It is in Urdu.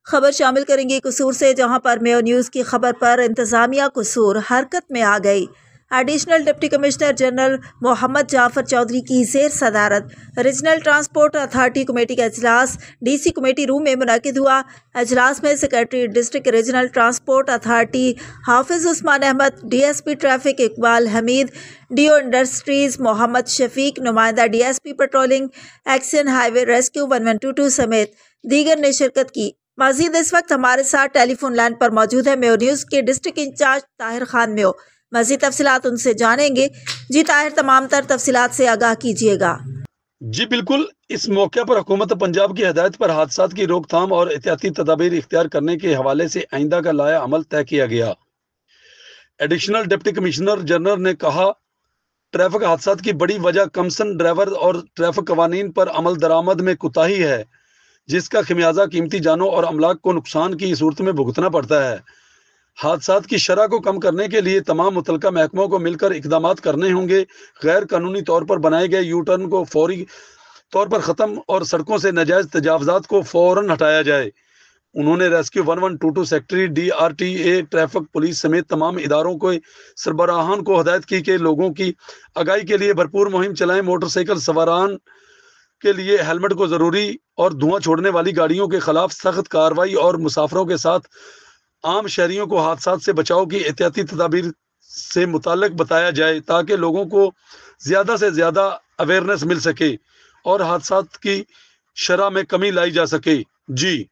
خبر شامل کریں گے قصور سے، جہاں پر میو نیوز کی خبر پر انتظامیہ قصور حرکت میں آ گئی۔ ایڈیشنل ڈپٹی کمشنر جنرل محمد جعفر چودھری کی زیر صدارت ریجنل ٹرانسپورٹ اتھارٹی کمیٹی کا اجلاس ڈی سی کمیٹی روم میں منعقد ہوا۔ اجلاس میں secretary district regional transport authority Hafiz Usman Ahmed, D S P traffic Iqbal Hameed, D O industries Muhammad Shafiq, نمائندہ D S P patrolling action highway rescue 1122 سمیت دیگر نے شرکت کی۔ مزید اس وقت ہمارے ساتھ ٹیلی فون لائن پر موجود ہے میو نیوز کے ڈسٹرکٹ انچارج طاہر خان میو۔ مزید تفصیلات ان سے جانیں گے۔ جی طاہر، تمام تر تفصیلات سے آگاہ کیجیے گا۔ جی بالکل، اس موقع پر حکومت پنجاب کی ہدایت پر حادثات کی روک تھام اور احتیاطی تدابیر اختیار کرنے کے حوالے سے آئندہ کا لائحہ عمل طے کیا گیا۔ ایڈیشنل ڈپٹی کمشنر جنرل نے کہا، ٹریفک حادثات کی بڑی وجہ کمسن ڈرائیور اور ٹریفک قوانین پر عمل درآمد میں کوتاہی ہے، جس کا خمیازہ قیمتی جانوں اور املاک کو نقصان کی صورت میں بھگتنا پڑتا ہے۔ حادثات کی شرح کو کم کرنے کے لیے تمام متعلقہ محکموں کو مل کر اقدامات کرنے ہوں گے۔ غیر قانونی طور پر بنائے گئے یو ٹرن کو فوری طور پر ختم اور سڑکوں سے ناجائز تجاوزات کو فوراً ہٹایا جائے۔ انہوں نے rescue 1122 secretary, D R T A, traffic police سمیت تمام اداروں کو سربراہان کو ہدایت کی کہ لوگوں کی آگاہی کے لیے بھرپور مہم چلائیں۔ موٹر سائیکل سواران کے لیے ہیلمٹ کو ضروری اور دھواں چھوڑنے والی گاڑیوں کے خلاف سخت کارروائی اور مسافروں کے ساتھ عام شہریوں کو حادثات سے بچاؤ کی احتیاطی تدابیر سے متعلق بتایا جائے تاکہ لوگوں کو زیادہ سے زیادہ اویئرنیس مل سکے اور حادثات کی شرح میں کمی لائی جا سکے۔ جی